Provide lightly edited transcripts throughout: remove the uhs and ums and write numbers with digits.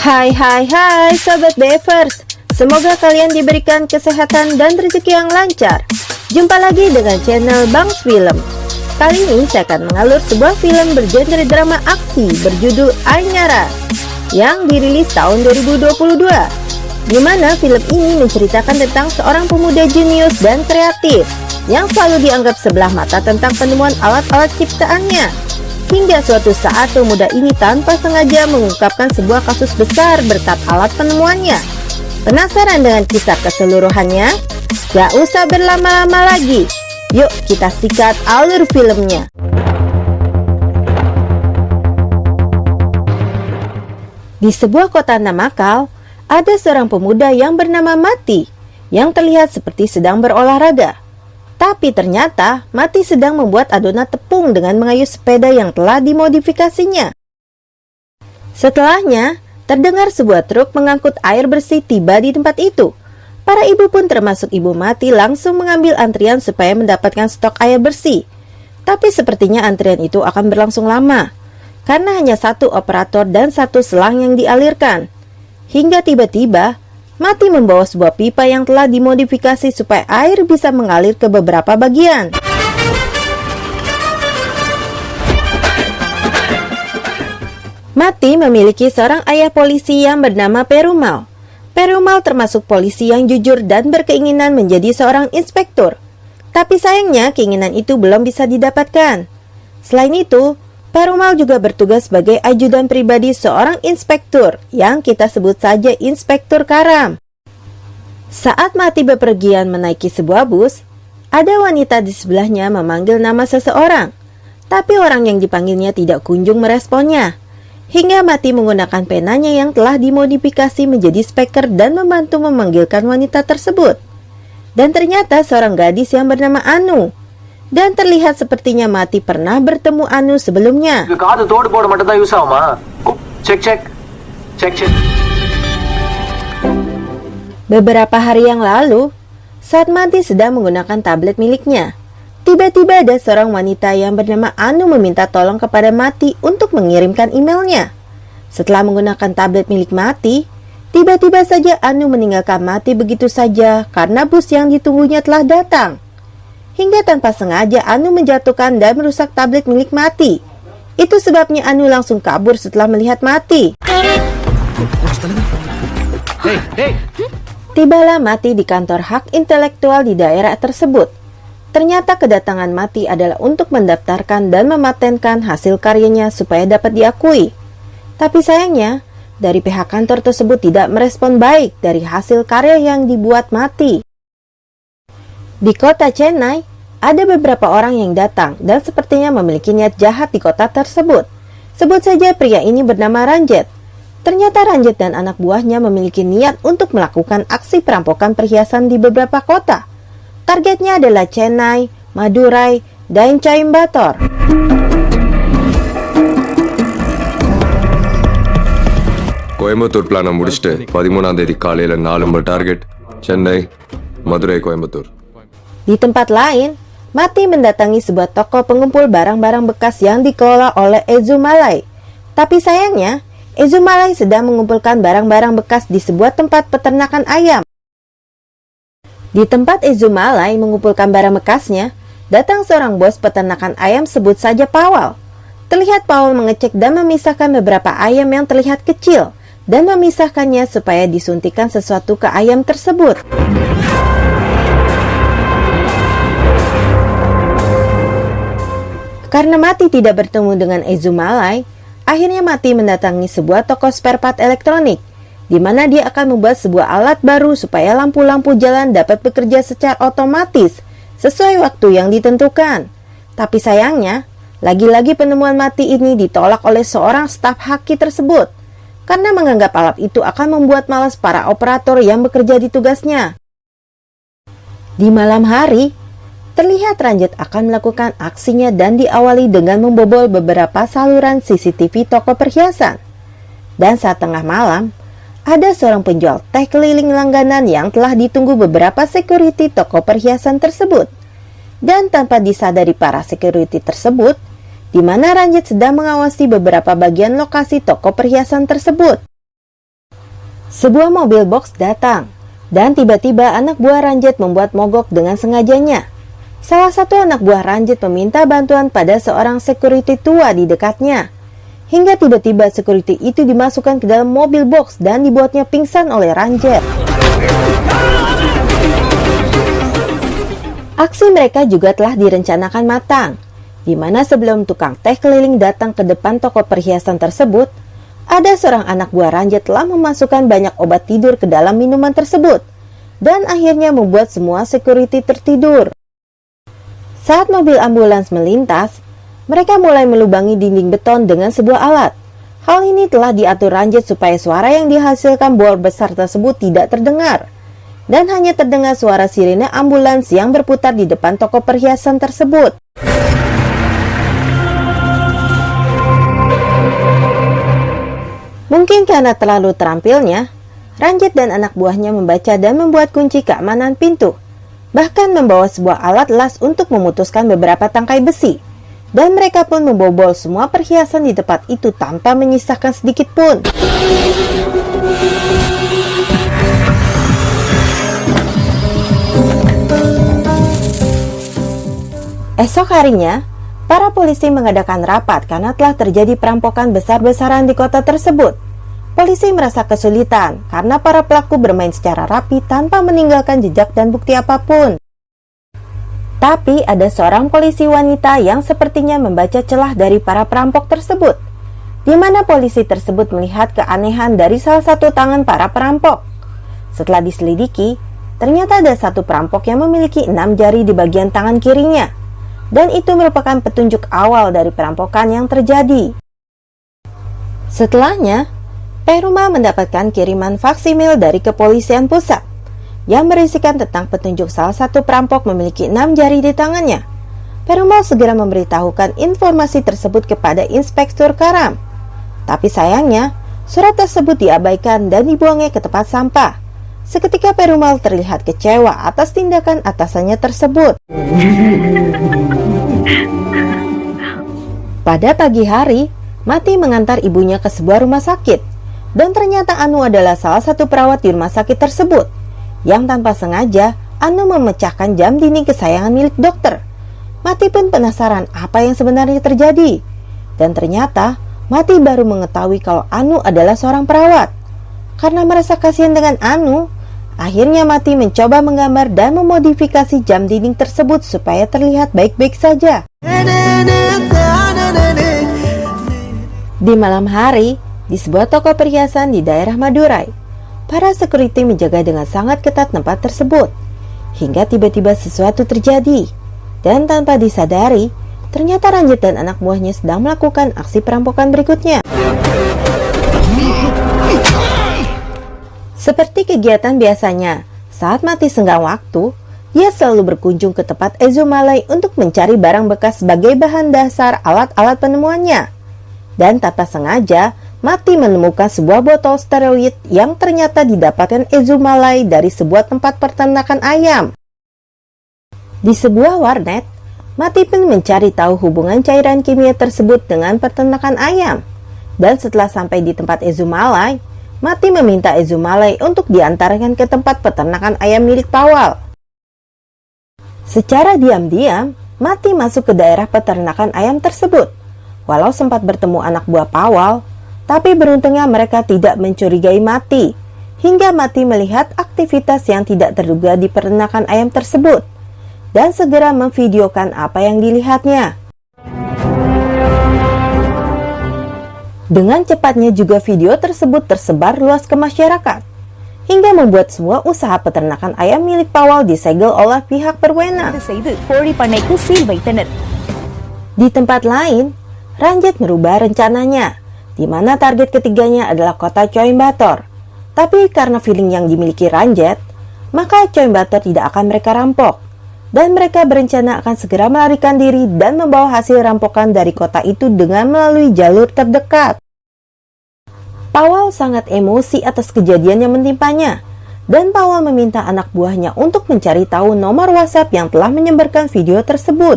Hai Sobat Bevers, semoga kalian diberikan kesehatan dan rezeki yang lancar. Jumpa lagi dengan channel Bangs Film. Kali ini saya akan mengalur sebuah film bergenre drama aksi berjudul Ainara yang dirilis tahun 2022, di mana film ini menceritakan tentang seorang pemuda jenius dan kreatif yang selalu dianggap sebelah mata tentang penemuan alat-alat ciptaannya. Hingga suatu saat pemuda ini tanpa sengaja mengungkapkan sebuah kasus besar berkat alat penemuannya. Penasaran dengan kisah keseluruhannya? Gak usah berlama-lama lagi, yuk kita sikat alur filmnya. Di sebuah kota Namakal, ada seorang pemuda yang bernama Mati yang terlihat seperti sedang berolahraga. Tapi ternyata Mati sedang membuat adonan tepung dengan mengayuh sepeda yang telah dimodifikasinya. Setelahnya, terdengar sebuah truk mengangkut air bersih tiba di tempat itu. Para ibu pun termasuk ibu Mati langsung mengambil antrian supaya mendapatkan stok air bersih. Tapi sepertinya antrian itu akan berlangsung lama, karena hanya satu operator dan satu selang yang dialirkan. Hingga tiba-tiba, Mati membawa sebuah pipa yang telah dimodifikasi supaya air bisa mengalir ke beberapa bagian. Mati memiliki seorang ayah polisi yang bernama Perumal. Perumal termasuk polisi yang jujur dan berkeinginan menjadi seorang inspektur. Tapi sayangnya keinginan itu belum bisa didapatkan. Selain itu, Perumal juga bertugas sebagai ajudan pribadi seorang inspektur yang kita sebut saja Inspektur Karam. Saat Mati bepergian menaiki sebuah bus, ada wanita di sebelahnya memanggil nama seseorang, tapi orang yang dipanggilnya tidak kunjung meresponnya. Hingga Mati menggunakan penanya yang telah dimodifikasi menjadi speaker dan membantu memanggilkan wanita tersebut. Dan ternyata seorang gadis yang bernama Anu. Dan terlihat sepertinya Mati pernah bertemu Anu sebelumnya. Beberapa hari yang lalu, saat Mati sedang menggunakan tablet miliknya, tiba-tiba ada seorang wanita yang bernama Anu meminta tolong kepada Mati untuk mengirimkan emailnya. Setelah menggunakan tablet milik Mati, tiba-tiba saja Anu meninggalkan Mati begitu saja karena bus yang ditunggunya telah datang. Hingga tanpa sengaja Anu menjatuhkan dan merusak tablet milik Mati. Itu sebabnya Anu langsung kabur setelah melihat Mati. Tibalah Mati di kantor hak intelektual di daerah tersebut. Ternyata kedatangan Mati adalah untuk mendaftarkan dan mematenkan hasil karyanya supaya dapat diakui. Tapi sayangnya, dari pihak kantor tersebut tidak merespon baik dari hasil karya yang dibuat Mati. Di kota Chennai, ada beberapa orang yang datang dan sepertinya memiliki niat jahat di kota tersebut. Sebut saja pria ini bernama Ranjit. Ternyata Ranjit dan anak buahnya memiliki niat untuk melakukan aksi perampokan perhiasan di beberapa kota. Targetnya adalah Chennai, Madurai, dan Coimbatore. Coimbatore பிளானை முடிச்சுட்டு 13ஆம் தேதி காலையில 4 number target Chennai மதுரை Coimbatore. Di tempat lain, Mati mendatangi sebuah toko pengumpul barang-barang bekas yang dikelola oleh Ezumalai. Tapi sayangnya, Ezumalai sedang mengumpulkan barang-barang bekas di sebuah tempat peternakan ayam. Di tempat Ezumalai mengumpulkan barang bekasnya, datang seorang bos peternakan ayam sebut saja Pawal. Terlihat Pawal mengecek dan memisahkan beberapa ayam yang terlihat kecil dan memisahkannya supaya disuntikan sesuatu ke ayam tersebut. Karena Mati tidak bertemu dengan Ezumalai, akhirnya Mati mendatangi sebuah toko spare part elektronik, di mana dia akan membuat sebuah alat baru supaya lampu-lampu jalan dapat bekerja secara otomatis sesuai waktu yang ditentukan. Tapi sayangnya, lagi-lagi penemuan Mati ini ditolak oleh seorang staf haki tersebut, karena menganggap alat itu akan membuat malas para operator yang bekerja di tugasnya. Di malam hari, terlihat Ranjit akan melakukan aksinya dan diawali dengan membobol beberapa saluran CCTV toko perhiasan. Dan saat tengah malam, ada seorang penjual teh keliling langganan yang telah ditunggu beberapa security toko perhiasan tersebut. Dan tanpa disadari para security tersebut, di mana Ranjit sedang mengawasi beberapa bagian lokasi toko perhiasan tersebut. Sebuah mobil box datang, dan tiba-tiba anak buah Ranjit membuat mogok dengan sengajanya. Salah satu anak buah Ranjit meminta bantuan pada seorang security tua di dekatnya. Hingga tiba-tiba security itu dimasukkan ke dalam mobil box dan dibuatnya pingsan oleh Ranjit. Aksi mereka juga telah direncanakan matang, di mana sebelum tukang teh keliling datang ke depan toko perhiasan tersebut, ada seorang anak buah Ranjit telah memasukkan banyak obat tidur ke dalam minuman tersebut, dan akhirnya membuat semua security tertidur. Saat mobil ambulans melintas, mereka mulai melubangi dinding beton dengan sebuah alat. Hal ini telah diatur Ranjit supaya suara yang dihasilkan bor besar tersebut tidak terdengar, dan hanya terdengar suara sirine ambulans yang berputar di depan toko perhiasan tersebut. Mungkin karena terlalu terampilnya, Ranjit dan anak buahnya membaca dan membuat kunci keamanan pintu, bahkan membawa sebuah alat las untuk memutuskan beberapa tangkai besi, dan mereka pun membobol semua perhiasan di tempat itu tanpa menyisakan sedikit pun. Esok harinya, para polisi mengadakan rapat karena telah terjadi perampokan besar-besaran di kota tersebut. Polisi merasa kesulitan karena para pelaku bermain secara rapi tanpa meninggalkan jejak dan bukti apapun. Tapi ada seorang polisi wanita yang sepertinya membaca celah dari para perampok tersebut, di mana polisi tersebut melihat keanehan dari salah satu tangan para perampok. Setelah diselidiki, ternyata ada satu perampok yang memiliki 6 jari di bagian tangan kirinya. Dan itu merupakan petunjuk awal dari perampokan yang terjadi. Setelahnya, Peruma mendapatkan kiriman faksimil dari kepolisian pusat yang berisikan tentang petunjuk salah satu perampok memiliki 6 jari di tangannya. Peruma segera memberitahukan informasi tersebut kepada Inspektur Karam. Tapi sayangnya, surat tersebut diabaikan dan dibuangnya ke tempat sampah. Seketika Perumal terlihat kecewa atas tindakan atasannya tersebut. Pada pagi hari, Mati mengantar ibunya ke sebuah rumah sakit, dan ternyata Anu adalah salah satu perawat di rumah sakit tersebut, yang tanpa sengaja Anu memecahkan jam dinding kesayangan milik dokter. Mati pun penasaran apa yang sebenarnya terjadi, dan ternyata Mati baru mengetahui kalau Anu adalah seorang perawat. Karena merasa kasihan dengan Anu, akhirnya Mati mencoba menggambar dan memodifikasi jam dinding tersebut supaya terlihat baik-baik saja. Di malam hari, di sebuah toko perhiasan di daerah Madurai, para security menjaga dengan sangat ketat tempat tersebut, hingga tiba-tiba sesuatu terjadi, dan tanpa disadari, ternyata Ranjit dan anak buahnya sedang melakukan aksi perampokan berikutnya. Seperti kegiatan biasanya, saat Mati senggang waktu, dia selalu berkunjung ke tempat Ezumalai untuk mencari barang bekas sebagai bahan dasar alat-alat penemuannya. Dan tanpa sengaja, Mati menemukan sebuah botol steroid yang ternyata didapatkan Ezumalai dari sebuah tempat peternakan ayam. Di sebuah warnet, Mati pun mencari tahu hubungan cairan kimia tersebut dengan peternakan ayam. Dan setelah sampai di tempat Ezumalai, Mati meminta Ezumalai untuk diantarkan ke tempat peternakan ayam milik Pawal. Secara diam-diam, Mati masuk ke daerah peternakan ayam tersebut. Walau sempat bertemu anak buah Pawal, tapi beruntungnya mereka tidak mencurigai Mati, hingga Mati melihat aktivitas yang tidak terduga di peternakan ayam tersebut, dan segera memvideokan apa yang dilihatnya. Dengan cepatnya juga video tersebut tersebar luas ke masyarakat, hingga membuat semua usaha peternakan ayam milik Pawal disegel oleh pihak berwenang. Di tempat lain, Ranjit merubah rencananya, di mana target ketiganya adalah kota Coimbatore. Tapi karena feeling yang dimiliki Ranjit, maka Coimbatore tidak akan mereka rampok, dan mereka berencana akan segera melarikan diri dan membawa hasil rampokan dari kota itu dengan melalui jalur terdekat. Pawal sangat emosi atas kejadian yang mentimpanya, dan Pawal meminta anak buahnya untuk mencari tahu nomor WhatsApp yang telah menyebarkan video tersebut.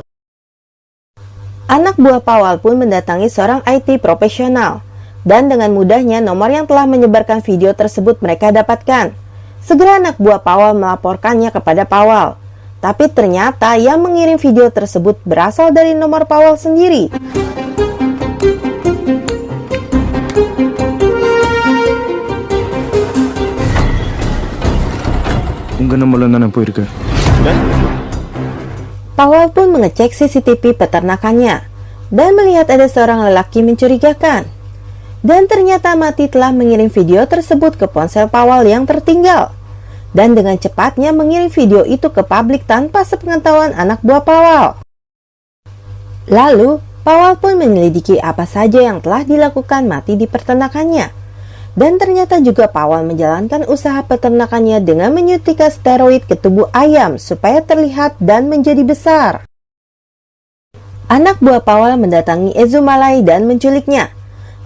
Anak buah Pawal pun mendatangi seorang IT profesional, Dan dengan mudahnya nomor yang telah menyebarkan video tersebut mereka dapatkan. Segera anak buah Powell melaporkannya kepada Powell. Tapi ternyata yang mengirim video tersebut berasal dari nomor Powell sendiri. உங்க நம்பர்ல தானே போயிருக்கு. Powell pun mengecek CCTV peternakannya dan melihat ada seorang lelaki mencurigakan. Dan ternyata Mati telah mengirim video tersebut ke ponsel Powell yang tertinggal. Dan dengan cepatnya mengirim video itu ke publik tanpa sepengetahuan anak buah Powell. Lalu, Powell pun menyelidiki apa saja yang telah dilakukan Mati di peternakannya. Dan ternyata juga Powell menjalankan usaha peternakannya dengan menyuntikkan steroid ke tubuh ayam supaya terlihat dan menjadi besar. Anak buah Powell mendatangi Ezumalai dan menculiknya.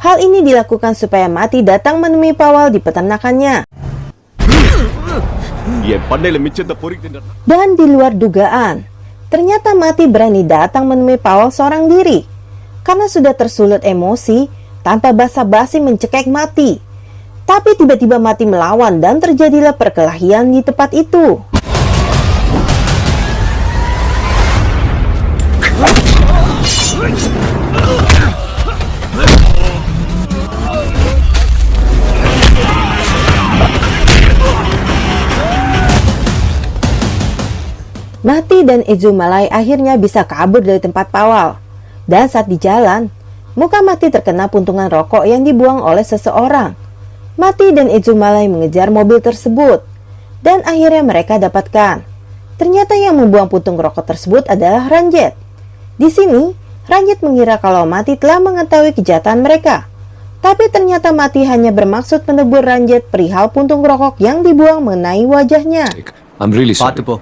Hal ini dilakukan supaya Mati datang menemui Powell di peternakannya. Dan di luar dugaan, ternyata Mati berani datang menemui Powell seorang diri. Karena sudah tersulut emosi, tanpa basa-basi mencekik Mati. Tapi tiba-tiba Mati melawan dan terjadilah perkelahian di tempat itu. Mati dan Ezumalai akhirnya bisa kabur dari tempat Powell. Dan saat di jalan, muka Mati terkena puntungan rokok yang dibuang oleh seseorang. Mati dan Ezumalai mengejar mobil tersebut. Dan akhirnya mereka dapatkan. Ternyata yang membuang puntung rokok tersebut adalah Ranjit. Di sini, Ranjit mengira kalau Mati telah mengetahui kejahatan mereka. Tapi ternyata Mati hanya bermaksud menegur Ranjit perihal puntung rokok yang dibuang mengenai wajahnya. I'm really sorry. பார்த்து போ.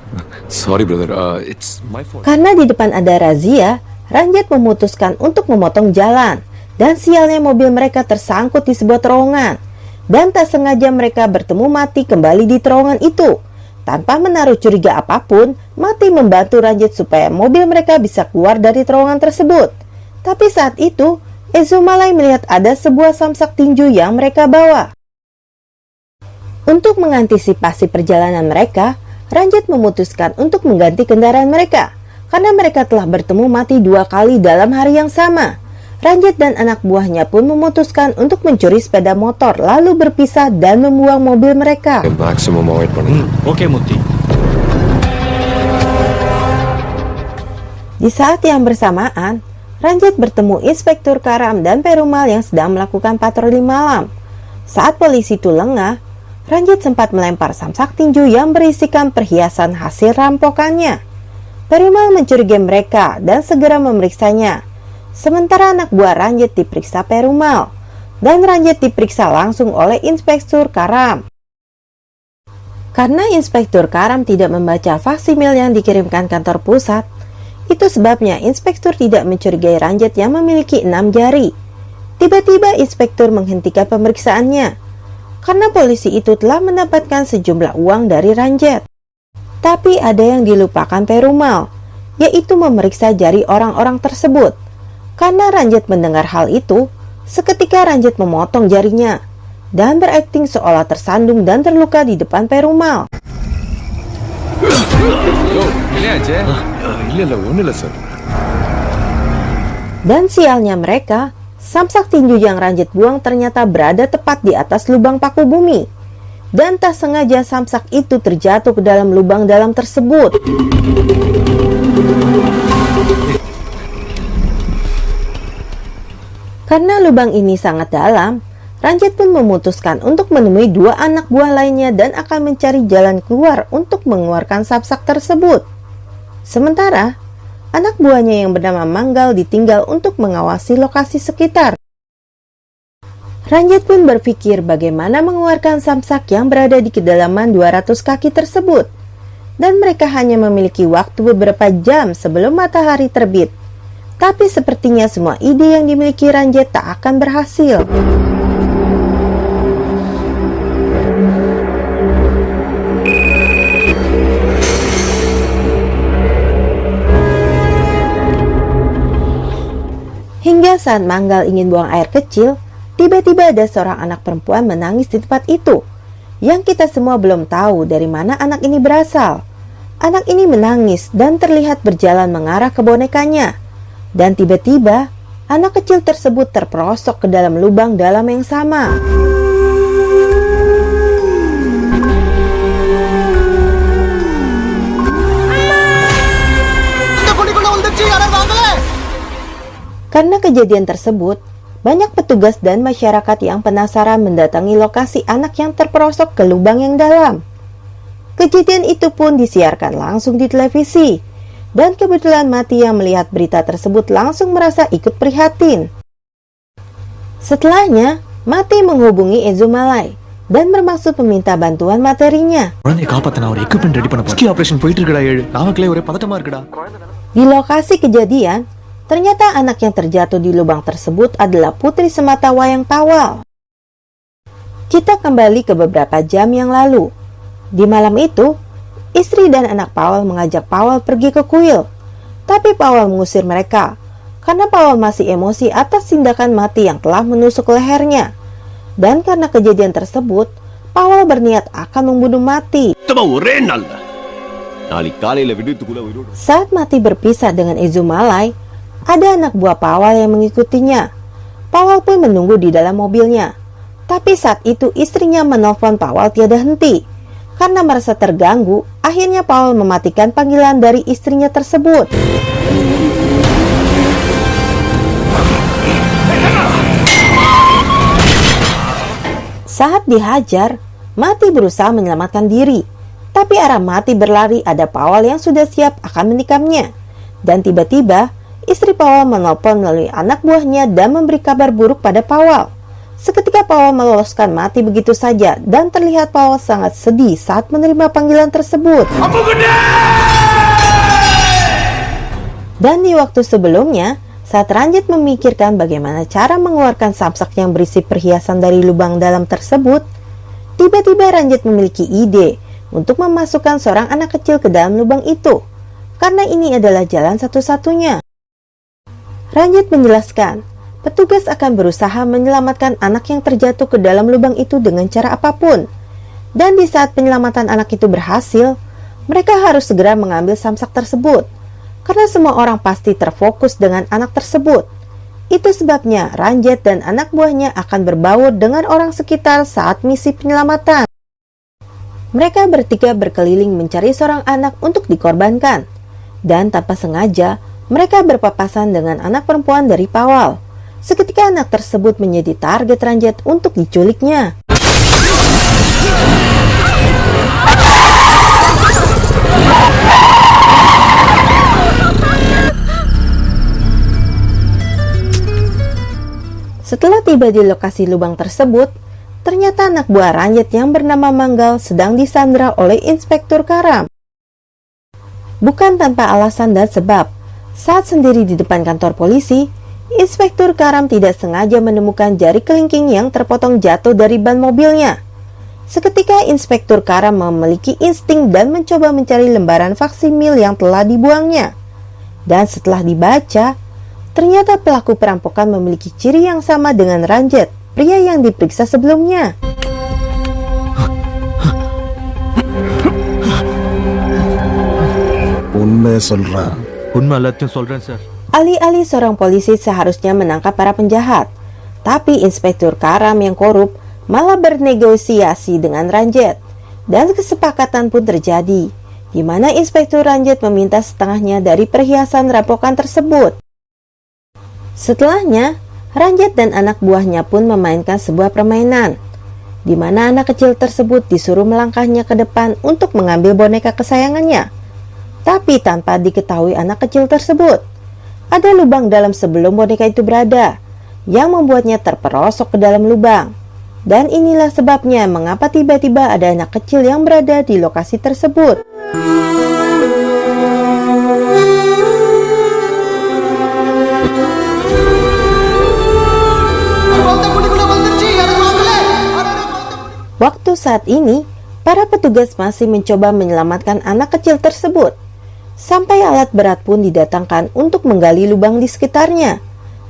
Sorry brother, it's my fault. Karena di depan ada razia, Ranjit memutuskan untuk memotong jalan. Dan sialnya mobil mereka tersangkut di sebuah terowongan. Dan tak sengaja mereka bertemu Mati kembali di terowongan itu. Tanpa menaruh curiga apapun, Mati membantu Ranjit supaya mobil mereka bisa keluar dari terowongan tersebut. Tapi saat itu, Ezumalai melihat ada sebuah samsak tinju yang mereka bawa. Untuk mengantisipasi perjalanan mereka, Ranjit memutuskan untuk mengganti kendaraan mereka. Karena mereka telah bertemu Mati 2 kali dalam hari yang sama. Ranjit dan anak buahnya pun memutuskan untuk mencuri sepeda motor lalu berpisah dan membuang mobil mereka. Maximum avoid பண்ணுங்க. ஓகே முத்தி. Di saat yang bersamaan, Ranjit bertemu Inspektur Karam dan Perumal yang sedang melakukan patroli malam. Saat polisi itu lengah, Ranjit sempat melempar samsak tinju yang berisikan perhiasan hasil rampokannya. Perumal mencurigai mereka dan segera memeriksanya. Sementara anak buah Ranjit diperiksa Perumal, dan Ranjit diperiksa langsung oleh Inspektur Karam. Karena Inspektur Karam tidak membaca faksimil yang dikirimkan kantor pusat, itu sebabnya Inspektur tidak mencurigai Ranjit yang memiliki 6 jari. Tiba-tiba Inspektur menghentikan pemeriksaannya. Karena polisi itu telah mendapatkan sejumlah uang dari Ranjit. Tapi ada yang dilupakan Perumal, yaitu memeriksa jari orang-orang tersebut. Karena Ranjit mendengar hal itu, seketika Ranjit memotong jarinya dan berakting seolah tersandung dan terluka di depan Perumal. Dan sialnya mereka, samsak tinju yang Ranjit buang ternyata berada tepat di atas lubang paku bumi. Dan tak sengaja samsak itu terjatuh ke dalam lubang dalam tersebut. Karena lubang ini sangat dalam, Ranjit pun memutuskan untuk menemui 2 anak buah lainnya dan akan mencari jalan keluar untuk mengeluarkan samsak tersebut. Sementara, anak buahnya yang bernama Manggal ditinggal untuk mengawasi lokasi sekitar. Ranjit pun berpikir bagaimana mengeluarkan samsak yang berada di kedalaman 200 kaki tersebut. Dan mereka hanya memiliki waktu beberapa jam sebelum matahari terbit. Tapi sepertinya semua ide yang dimiliki Ranjit tak akan berhasil. Hingga saat Manggal ingin buang air kecil, tiba-tiba ada seorang anak perempuan menangis di tempat itu. Yang kita semua belum tahu dari mana anak ini berasal. Anak ini menangis dan terlihat berjalan mengarah ke bonekanya. Dan tiba-tiba, anak kecil tersebut terperosok ke dalam lubang dalam yang sama. Karena kejadian tersebut, banyak petugas dan masyarakat yang penasaran mendatangi lokasi anak yang terperosok ke lubang yang dalam. Kejadian itu pun disiarkan langsung di televisi, dan kebetulan Mati yang melihat berita tersebut langsung merasa ikut prihatin. Setelahnya, Mati menghubungi Ezumalai dan bermaksud meminta bantuan materinya. குழந்தையை காப்பாத்தின ஒரு equipment ready பண்ண போறேன். ஆபரேஷன் போயிட்டு இருக்குடா 7. நாமக்கலே ஒரே பதட்டமா இருக்குடா. Di lokasi kejadian, ternyata anak yang terjatuh di lubang tersebut adalah putri semata wayang Pawal. Kita kembali ke beberapa jam yang lalu. Di malam itu, istri dan anak Pawal mengajak Pawal pergi ke kuil. Tapi Pawal mengusir mereka, karena Pawal masih emosi atas tindakan Mati yang telah menusuk lehernya. Dan karena kejadian tersebut, Pawal berniat akan membunuh Mati. Saat Mati berpisah dengan Ezumalai, ada anak buah Pawal yang mengikutinya. Pawal pun menunggu di dalam mobilnya. Tapi saat itu istrinya menelpon Pawal tiada henti. Karena merasa terganggu, akhirnya Pawal mematikan panggilan dari istrinya tersebut. Saat dihajar, Mati berusaha menyelamatkan diri. Tapi arah Mati berlari ada Pawal yang sudah siap akan menikamnya. Dan tiba-tiba, istri Pawal menelpon melalui anak buahnya dan memberi kabar buruk pada Pawal. Seketika Pawal meloloskan Mati begitu saja dan terlihat Pawal sangat sedih saat menerima panggilan tersebut. Dan di waktu sebelumnya, saat Ranjit memikirkan bagaimana cara mengeluarkan samsak yang berisi perhiasan dari lubang dalam tersebut, tiba-tiba Ranjit memiliki ide untuk memasukkan seorang anak kecil ke dalam lubang itu, karena ini adalah jalan satu-satunya. Ranjit menjelaskan, petugas akan berusaha menyelamatkan anak yang terjatuh ke dalam lubang itu dengan cara apapun. Dan di saat penyelamatan anak itu berhasil, mereka harus segera mengambil samsak tersebut. Karena semua orang pasti terfokus dengan anak tersebut. Itu sebabnya Ranjit dan anak buahnya akan berbaur dengan orang sekitar saat misi penyelamatan. Mereka bertiga berkeliling mencari seorang anak untuk dikorbankan. Dan tanpa sengaja, mereka berpapasan dengan anak perempuan dari Pawal. Seketika anak tersebut menjadi target Ranjit untuk diculiknya. Setelah tiba di lokasi lubang tersebut, ternyata anak buah Ranjit yang bernama Manggal sedang disandra oleh Inspektur Karam. Bukan tanpa alasan dan sebab, saat sendiri di depan kantor polisi, Inspektur Karam tidak sengaja menemukan jari kelingking yang terpotong jatuh dari ban mobilnya. Seketika Inspektur Karam memiliki insting dan mencoba mencari lembaran faksimil yang telah dibuangnya. Dan setelah dibaca, ternyata pelaku perampokan memiliki ciri yang sama dengan Ranjit, pria yang diperiksa sebelumnya. உண்மை எல்லாத்தையும் சொல்றேன் sir. Alih-alih seorang polisi seharusnya menangkap para penjahat, tapi Inspektur Karam yang korup malah bernegosiasi dengan Ranjit. Dan kesepakatan pun terjadi, di mana Inspektur Ranjit meminta setengahnya dari perhiasan rampokan tersebut. Setelahnya, Ranjit dan anak buahnya pun memainkan sebuah permainan, di mana anak kecil tersebut disuruh melangkahnya ke depan untuk mengambil boneka kesayangannya. Tapi tanpa diketahui anak kecil tersebut, ada lubang dalam sebelum boneka itu berada, yang membuatnya terperosok ke dalam lubang. Dan inilah sebabnya mengapa tiba-tiba ada anak kecil yang berada di lokasi tersebut. Waktu saat ini, para petugas masih mencoba menyelamatkan anak kecil tersebut. Sampai alat berat pun didatangkan untuk menggali lubang di sekitarnya.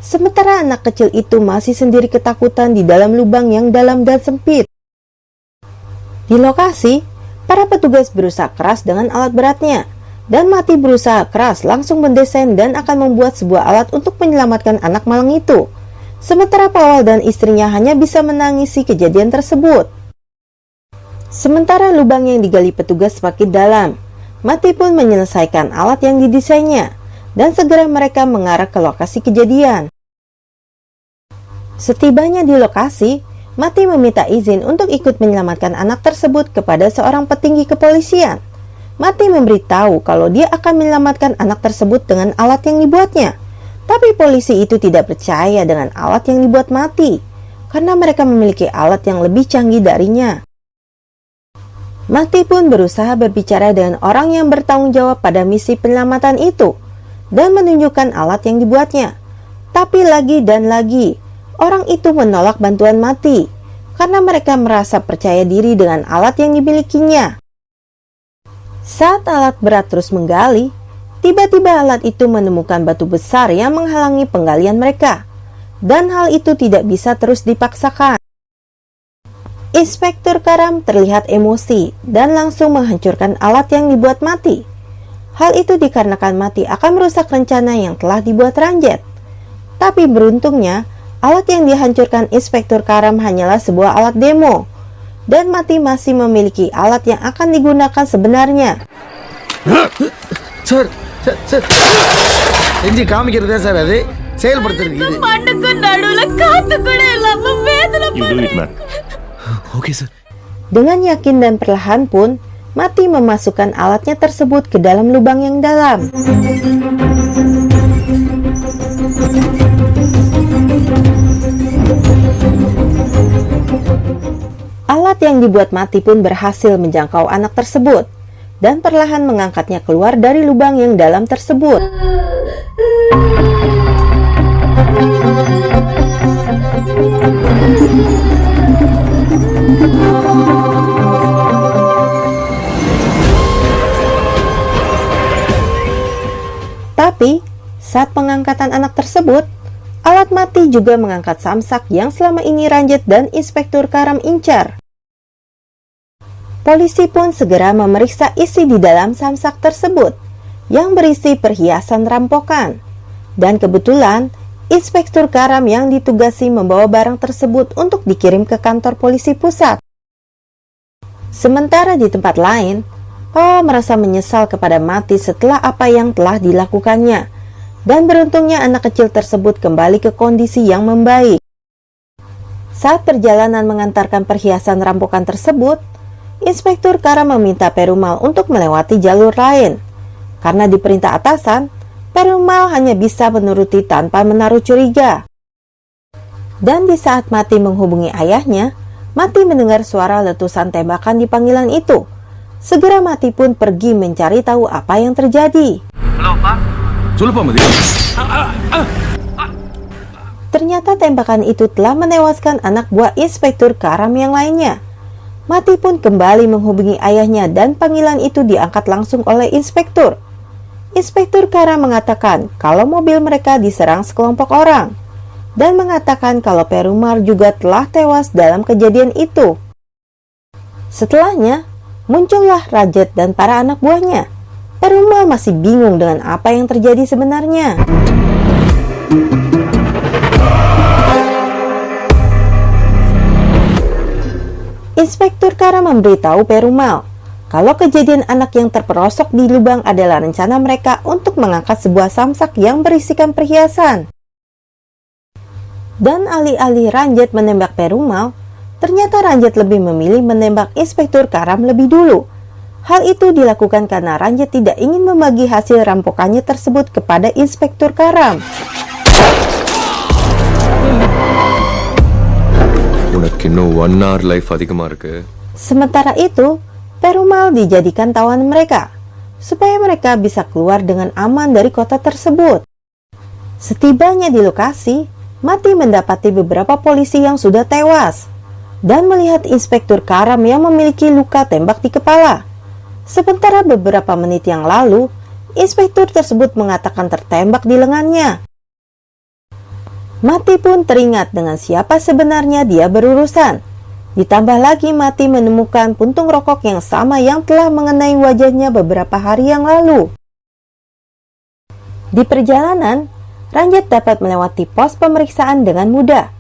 Sementara anak kecil itu masih sendiri ketakutan di dalam lubang yang dalam dan sempit. Di lokasi, para petugas berusaha keras dengan alat beratnya, dan Mati berusaha keras langsung mendesain dan akan membuat sebuah alat untuk menyelamatkan anak malang itu. Sementara Powell dan istrinya hanya bisa menangisi kejadian tersebut. Sementara lubang yang digali petugas semakin dalam, Mati pun menyelesaikan alat yang didesainnya, dan segera mereka mengarah ke lokasi kejadian. Setibanya di lokasi, Mati meminta izin untuk ikut menyelamatkan anak tersebut kepada seorang petinggi kepolisian. Mati memberitahu kalau dia akan menyelamatkan anak tersebut dengan alat yang dibuatnya. Tapi polisi itu tidak percaya dengan alat yang dibuat Mati, karena mereka memiliki alat yang lebih canggih darinya. Mati pun berusaha berbicara dengan orang yang bertanggung jawab pada misi penyelamatan itu, dan menunjukkan alat yang dibuatnya. Tapi lagi dan lagi, orang itu menolak bantuan Mati, karena mereka merasa percaya diri dengan alat yang dimilikinya. Saat alat berat terus menggali, tiba-tiba alat itu menemukan batu besar yang menghalangi penggalian mereka, dan hal itu tidak bisa terus dipaksakan. Inspektur Karam terlihat emosi dan langsung menghancurkan alat yang dibuat Mati. Hal itu dikarenakan Mati akan merusak rencana yang telah dibuat Ranjit. Tapi beruntungnya, alat yang dihancurkan Inspektur Karam hanyalah sebuah alat demo, dan Mati masih memiliki alat yang akan digunakan sebenarnya. Sir sir sir செஞ்சு காமிக்கிறது தான் சார் அது செயல்படுத்துறது இது மண்ணுக்கு நடுவுல காத்து கூட இல்லாம வேதனை பண்றேன். Okay sir. Dengan yakin dan perlahan pun, Mati memasukkan alatnya tersebut ke dalam lubang yang dalam. Alat yang dibuat Mati pun berhasil menjangkau anak tersebut dan perlahan mengangkatnya keluar dari lubang yang dalam tersebut. Tapi, saat pengangkatan anak tersebut, alat Mati juga mengangkat samsak yang selama ini Ranjit dan Inspektur Karam incar. Polisi pun segera memeriksa isi di dalam samsak tersebut, yang berisi perhiasan rampokan. Dan kebetulan, Inspektur Karam yang ditugasi membawa barang tersebut untuk dikirim ke kantor polisi pusat. Sementara di tempat lain, Powell merasa menyesal kepada Mati setelah apa yang telah dilakukannya, dan beruntungnya anak kecil tersebut kembali ke kondisi yang membaik. Saat perjalanan mengantarkan perhiasan rampokan tersebut, Inspektur Karam meminta Perumal untuk melewati jalur lain, karena di perintah atasan, Perumal hanya bisa menuruti tanpa menaruh curiga. Dan di saat Mati menghubungi ayahnya, Mati mendengar suara letusan tembakan di panggilan itu. Segera Mati pun pergi mencari tahu apa yang terjadi. சொல்லுப்பா மதி. Ternyata tembakan itu telah menewaskan anak buah Inspektur Karam yang lainnya. Mati pun kembali menghubungi ayahnya dan panggilan itu diangkat langsung oleh Inspektur. Inspektur Karam mengatakan kalau mobil mereka diserang sekelompok orang, dan mengatakan kalau Perumal juga telah tewas dalam kejadian itu. Setelahnya, muncullah Ranjit dan para anak buahnya. Perumal masih bingung dengan apa yang terjadi sebenarnya. Inspektur Karam memberitahu Perumal kalau kejadian anak yang terperosok di lubang adalah rencana mereka untuk mengangkat sebuah samsak yang berisikan perhiasan. Dan alih-alih Ranjit menembak Perumal, ternyata Ranjit lebih memilih menembak Inspektur Karam lebih dulu. Hal itu dilakukan karena Ranjit tidak ingin membagi hasil rampokannya tersebut kepada Inspektur Karam. உனக்கு இன்னும் 1 hour life அதிகமா இருக்கு. Sementara itu, Perumal dijadikan tawanan mereka, supaya mereka bisa keluar dengan aman dari kota tersebut. Setibanya di lokasi, Mati mendapati beberapa polisi yang sudah tewas, dan melihat Inspektur Karam yang memiliki luka tembak di kepala. Sementara beberapa menit yang lalu, Inspektur tersebut mengatakan tertembak di lengannya. Mati pun teringat dengan siapa sebenarnya dia berurusan. Ditambah lagi Mati menemukan puntung rokok yang sama yang telah mengenai wajahnya beberapa hari yang lalu. Di perjalanan, Ranjit dapat melewati pos pemeriksaan dengan mudah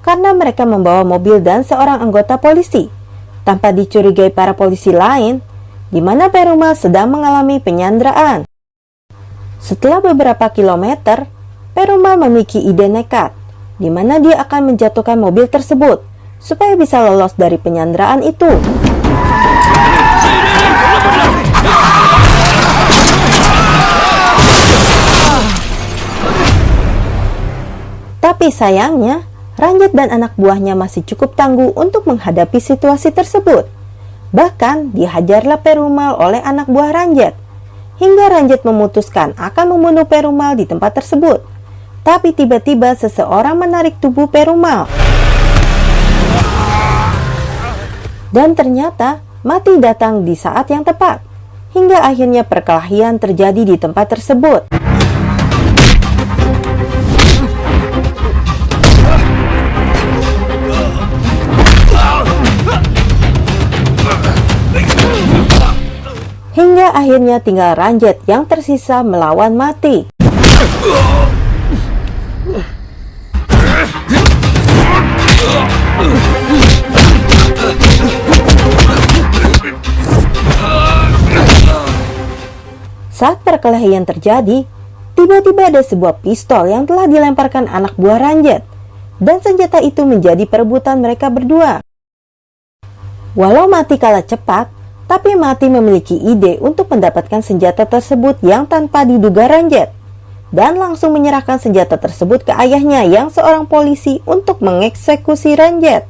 karena mereka membawa mobil dan seorang anggota polisi tanpa dicurigai para polisi lain, di mana Perumal sedang mengalami penyanderaan. Setelah beberapa kilometer, Perumal memiliki ide nekat, di mana dia akan menjatuhkan mobil tersebut supaya bisa lolos dari penyanderaan itu. Tapi sayangnya, Ranjit dan anak buahnya masih cukup tangguh untuk menghadapi situasi tersebut. Bahkan dihajarlah Perumal oleh anak buah Ranjit, hingga Ranjit memutuskan akan membunuh Perumal di tempat tersebut. Tapi tiba-tiba seseorang menarik tubuh Perumal. Dan ternyata Mati datang di saat yang tepat, hingga akhirnya perkelahian terjadi di tempat tersebut. Hingga akhirnya tinggal Ranjit yang tersisa melawan Mati. Saat perkelahian terjadi, tiba-tiba ada sebuah pistol yang telah dilemparkan anak buah Ranjit, dan senjata itu menjadi perebutan mereka berdua. Walau Mati kalah cepat, tapi Mati memiliki ide untuk mendapatkan senjata tersebut yang tanpa diduga Ranjit, dan langsung menyerahkan senjata tersebut ke ayahnya yang seorang polisi untuk mengeksekusi Ranjit.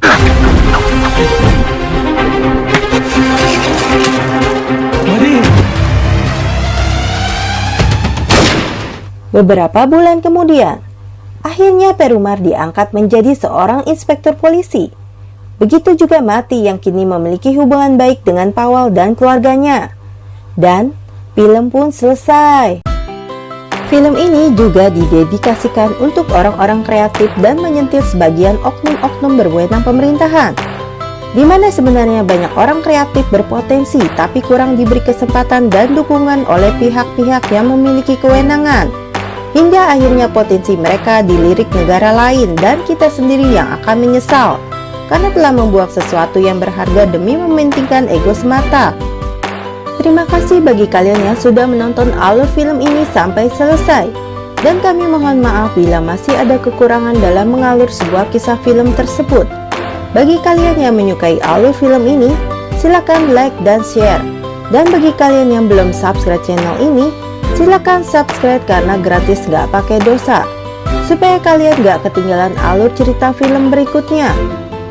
Beberapa bulan kemudian, akhirnya Perumar diangkat menjadi seorang inspektur polisi. Begitu juga Mati yang kini memiliki hubungan baik dengan Pawal dan keluarganya. Dan film pun selesai. Film ini juga didedikasikan untuk orang-orang kreatif dan menyentil sebagian oknum-oknum berwenang pemerintahan, di mana sebenarnya banyak orang kreatif berpotensi tapi kurang diberi kesempatan dan dukungan oleh pihak-pihak yang memiliki kewenangan, hingga akhirnya potensi mereka dilirik negara lain dan kita sendiri yang akan menyesal karena telah membuat sesuatu yang berharga demi mementingkan ego semata. Terima kasih bagi kalian yang sudah menonton alur film ini sampai selesai, dan kami mohon maaf bila masih ada kekurangan dalam mengalur sebuah kisah film tersebut. Bagi kalian yang menyukai alur film ini, silakan like dan share. Dan bagi kalian yang belum subscribe channel ini, silakan subscribe karena gratis gak pakai dosa, supaya kalian gak ketinggalan alur cerita film berikutnya.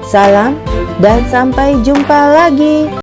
Salam dan sampai jumpa lagi.